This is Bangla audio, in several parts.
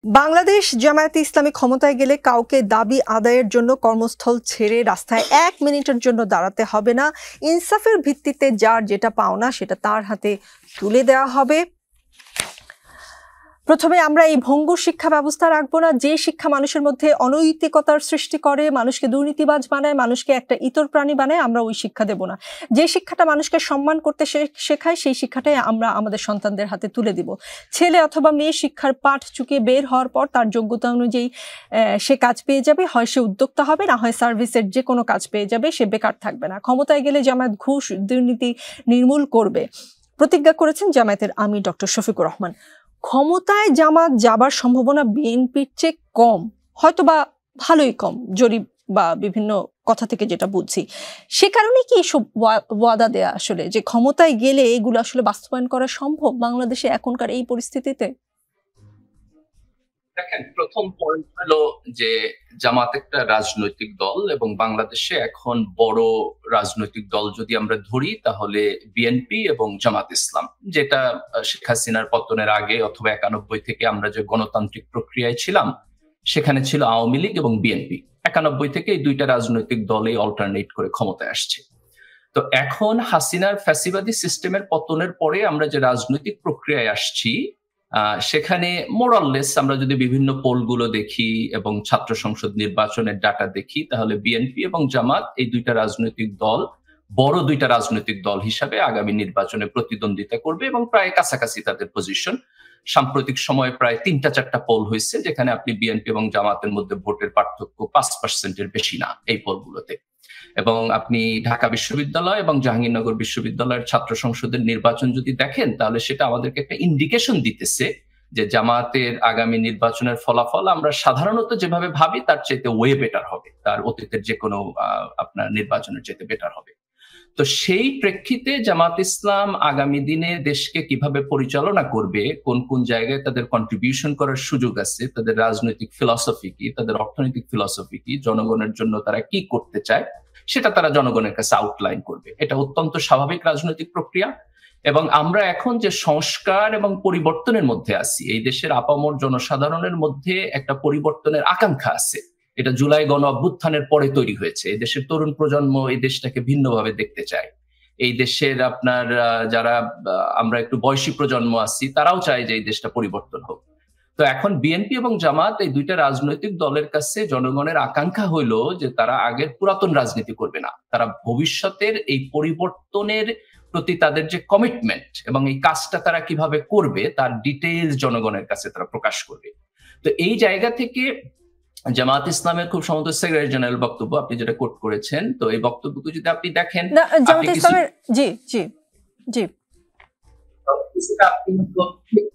বাংলাদেশ জামায়াতে ইসলামী ক্ষমতায় গেলে কাউকে দাবি আদায়ের জন্য কর্মস্থল ছেড়ে রাস্তায় 1 মিনিটের জন্য দাঁড়াতে হবে না। ইনসাফের ভিত্তিতে যার যেটা পাওনা সেটা তার হাতে তুলে দেওয়া হবে। প্রথমে আমরা এই ভঙ্গুর শিক্ষা ব্যবস্থা রাখবো না, যে শিক্ষা মানুষের মধ্যে অনৈতিকতার সৃষ্টি করে, মানুষকে দুর্নীতিবাজ বানায়, মানুষকে একটা ইতর প্রাণী বানায়, আমরা ওই শিক্ষা দেব না। যে শিক্ষাটা মানুষকে সম্মান করতে শেখায় সেই শিক্ষাটাই আমরা আমাদের সন্তানদের হাতে তুলে দিব। ছেলে অথবা মেয়ে শিক্ষার পাঠ চুকিয়ে বের হওয়ার পর তার যোগ্যতা অনুযায়ী সে কাজ পেয়ে যাবে, হয় সে উদ্যোক্তা হবে, না হয় সার্ভিসের যে কোনো কাজ পেয়ে যাবে, সে বেকার থাকবে না। ক্ষমতায় গেলে জামায়াত ঘুষ দুর্নীতি নির্মূল করবে প্রতিজ্ঞা করেছেন জামায়াতের আমির ডক্টর শফিকুর রহমান। ক্ষমতায় জামাত যাবার সম্ভাবনা বিএনপির চেয়ে কম, হয়তো বা ভালোই কম, জরিপ বা বিভিন্ন কথা থেকে যেটা বুঝছি। সে কারণে কি এসব ওয়াদা দেয়া আসলে, যে ক্ষমতায় গেলে এগুলো আসলে বাস্তবায়ন করা সম্ভব বাংলাদেশে এখনকার এই পরিস্থিতিতে? দেখেন, প্রথম পয়েন্ট হলো যে জামাত একটা রাজনৈতিক দল এবং বাংলাদেশে এখন বড় রাজনৈতিক দল যদি আমরা ধরি তাহলে বিএনপি এবং জামাত ইসলাম, যেটা শেখ হাসিনার পতনের আগে অথবা 91 থেকে আমরা যে গণতান্ত্রিক প্রক্রিয়ায় ছিলাম সেখানে ছিল আওয়ামী লীগ এবং বিএনপি। 91 থেকে এই দুইটা রাজনৈতিক দলে অল্টারনেট করে ক্ষমতায় আসছে। তো এখন হাসিনার ফ্যাসিবাদী সিস্টেমের পতনের পরে আমরা যে রাজনৈতিক প্রক্রিয়ায় আসছি সেখানে মোরাললেস আমরা যদি বিভিন্ন পোলগুলো দেখি এবং ছাত্র সংসদ নির্বাচনের ডাটা দেখি তাহলে বিএনপি এবং জামাত এই দুইটা রাজনৈতিক দল বড় দুইটা রাজনৈতিক দল হিসাবে আগামী নির্বাচনে প্রতিদ্বন্দ্বিতা করবে এবং প্রায় কাছাকাছি তাদের পজিশন। সাম্প্রতিক সময়ে প্রায় 3-4টা পোল হয়েছে যেখানে আপনি বিএনপি এবং জামাতের মধ্যে ভোটের পার্থক্য 5%-এর বেশি না এই পোলগুলোতে। এবং আপনি ঢাকা বিশ্ববিদ্যালয় এবং জাহাঙ্গীরনগর বিশ্ববিদ্যালয়ের ছাত্র সংসদের নির্বাচন যদি দেখেন তাহলে সেটা আমাদেরকে একটা ইন্ডিকেশন দিতেছে যে জামাতের আগামী নির্বাচনের ফলাফল আমরা সাধারণত যেভাবে ভাবি তার চাইতে ওয়ে বেটার হবে, তার অতীতের যে কোনো আপনার নির্বাচনের চাইতে বেটার হবে। তো সেই প্রেক্ষিতে জামাত ইসলাম আগামী দিনে দেশকে কিভাবে পরিচালনা করবে, কোন কোন জায়গায় তাদের কন্ট্রিবিউশন করার সুযোগ আছে, তাদের রাজনৈতিক ফিলসফি কি, তাদের অর্থনৈতিক ফিলসফি কি, জনগণের জন্য তারা কি করতে চায় সেটা তারা জনগণের কাছে আউটলাইন করবে। এটা অত্যন্ত স্বাভাবিক রাজনৈতিক প্রক্রিয়া। এবং আমরা এখন যে সংস্কার এবং পরিবর্তনের মধ্যে আছি, এই দেশের আপামর জনসাধারণের মধ্যে একটা পরিবর্তনের আকাঙ্ক্ষা আছে। এটা জুলাই গণ অভ্যুত্থানের পরে তৈরি হয়েছে। এই দেশের তরুণ প্রজন্ম এই দেশটাকে ভিন্নভাবে দেখতে চায়। এই দেশের আপনার যারা আমরা একটু বয়সী প্রজন্ম আছি তারাও চায় যে এই দেশটা পরিবর্তন হোক। তো এখন বিএনপি এবং জামাত এই দুইটা রাজনৈতিক দলের কাছে জনগণের আকাঙ্ক্ষা হইলো যে তারা আগের পুরাতন রাজনীতি করবে না, তারা ভবিষ্যতের এই পরিবর্তনের প্রতি তাদের যে কমিটমেন্ট এবং এই কাজটা তারা কিভাবে করবে তার ডিটেইলস জনগণের কাছে তারা প্রকাশ করবে। তো এই জায়গা থেকে জামাত ইসলামের খুব সম্ভবত সেক্রেটারি জেনারেল বক্তব্য আপনি যেটা কোট করেছেন, তো এই বক্তব্যকে যদি আপনি দেখেন জামাত ইসলামের জি জি জি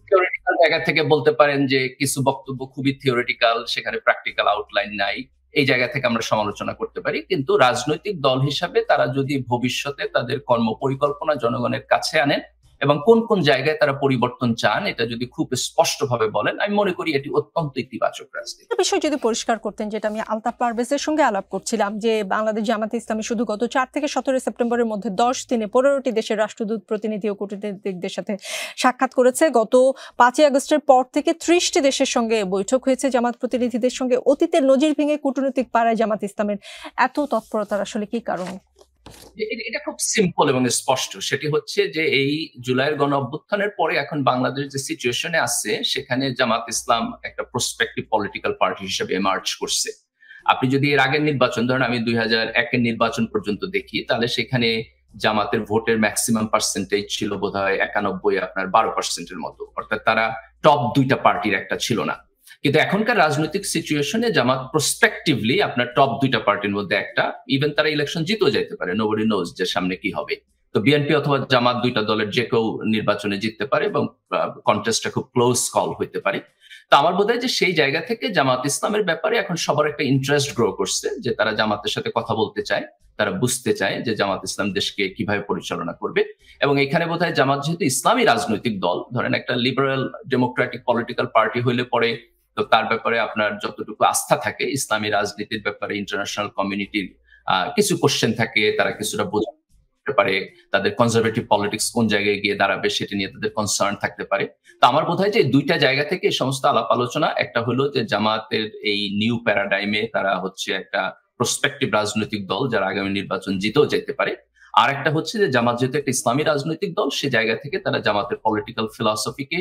থিওরিটিক্যাল জায়গা থেকে বলতে পারেন যে কিছু বক্তব্য খুবই থিওরিটিক্যাল, সেখানে প্র্যাকটিক্যাল আউটলাইন নাই, এই জায়গা থেকে আমরা সমালোচনা করতে পারি। কিন্তু রাজনৈতিক দল হিসাবে তারা যদি ভবিষ্যতে তাদের কর্ম পরিকল্পনা জনগণের কাছে আনেন এবং কোন কোন জায়গায় তারা পরিবর্তন চান এটা যদি খুব স্পষ্টভাবে বলেন, আমি মনে করি এটি অত্যন্ত ইতিবাচক রাজনীতি। বিষয় যদি পরিষ্কার করতেন, যেটা আমি আলতাফ পারভেজের সঙ্গে আলাপ করছিলাম, যে বাংলাদেশ জামাতে ইসলামী শুধু গত 4 থেকে 17 সেপ্টেম্বরের মধ্যে 10 দিনে 15টি দেশের রাষ্ট্রদূত, প্রতিনিধি ও কূটনীতিকদের সাথে সাক্ষাৎ করেছে। গত 5ই আগস্টের পর থেকে 30টি দেশের সঙ্গে বৈঠক হয়েছে জামাত প্রতিনিধিদের সঙ্গে। অতীতের নজির ভেঙে কূটনৈতিক পাড়ায় জামাত ইসলামের এত তৎপরতার আসলে কি কারণ? এটা খুব সিম্পল এবং স্পষ্ট। সেটি হচ্ছে যে এই জুলাইয়ের গণ অভ্যুত্থানের পরে এখন বাংলাদেশ যে সিচুয়েশনে আছে সেখানে জামাত ইসলাম একটা প্রসপেক্টিভ পলিটিক্যাল পার্টি হিসেবে এমার্জ করছে। আপনি যদি এর আগের নির্বাচন ধরেন, আমি 2001-এর নির্বাচন পর্যন্ত দেখি, তাহলে সেখানে জামাতের ভোটের ম্যাক্সিমাম পার্সেন্টেজ ছিল বোধহয় 91, আপনার 12%-এর মতো, অর্থাৎ তারা টপ দুইটা পার্টির একটা ছিল না। কিন্তু এখনকার রাজনৈতিক সিচুয়েশনে জামাত প্রসপেক্টিভলি আপনার টপ দুইটা পার্টির মধ্যে একটা, ইভেন তারা ইলেকশন জিতেও যেতে পারে, নোবডি নোজ যে সামনে কি হবে। তো বিএনপি অথবা জামাত দুইটা দলের যে কেউ নির্বাচনে জিততে পারে এবং কন্টেস্টটা খুব ক্লোজ কল হইতে পারে। তো আমার বোধ হয় যে সেই জায়গা থেকে জামাত ইসলামের ব্যাপারে এখন সবার একটা ইন্টারেস্ট গ্রো করছে, যে তারা জামাতের সাথে কথা বলতে চায়, তারা বুঝতে চায় যে জামাত ইসলাম দেশকে কিভাবে পরিচালনা করবে। এবং এখানে বোধ হয় জামাত যেহেতু ইসলামী রাজনৈতিক দল, ধরেন একটা লিবারেল ডেমোক্রেটিক পলিটিক্যাল পার্টি হইলে পরে তো তার ব্যাপারে আপনার যতটুকু আস্থা থাকে ইসলামী রাজনীতির ব্যাপারে ইন্টারন্যাশনাল কমিউনিটির কিছু কোশ্চেন থাকে, তারা কিছুটা বোঝে। হতে পারে, তাদের কনজারভেটিভ পলিটিক্স কোন জায়গায় গিয়ে দাঁড়াবে সেটা নিয়ে তাদের কনসার্ন থাকতে পারে। তো আমার বোধ হয় যে দুইটা জায়গা থেকে এই সমস্ত আলাপ আলোচনা, একটা হলো যে জামাতের এই নিউ প্যারাডাইমে তারা হচ্ছে একটা প্রসপেক্টিভ রাজনৈতিক দল যারা আগামী নির্বাচন জিতেও যেতে পারে। আর একটা হচ্ছে যে জামাত যেহেতু একটা ইসলামী রাজনৈতিক দল, সে জায়গা থেকে তারা জামাতের পলিটিক্যাল ফিলসফিকে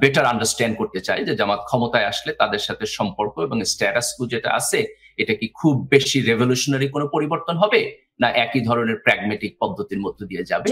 বেটার আন্ডারস্ট্যান্ড করতে চায়, যে জামাত ক্ষমতায় আসলে তাদের সাথে সম্পর্ক এবং স্ট্যাটাস কো যেটা আছে এটা কি খুব বেশি রেভলিউশনারি কোনো পরিবর্তন হবে, না একই ধরনের প্র্যাগমেটিক পদ্ধতির মধ্য দিয়ে যাবে।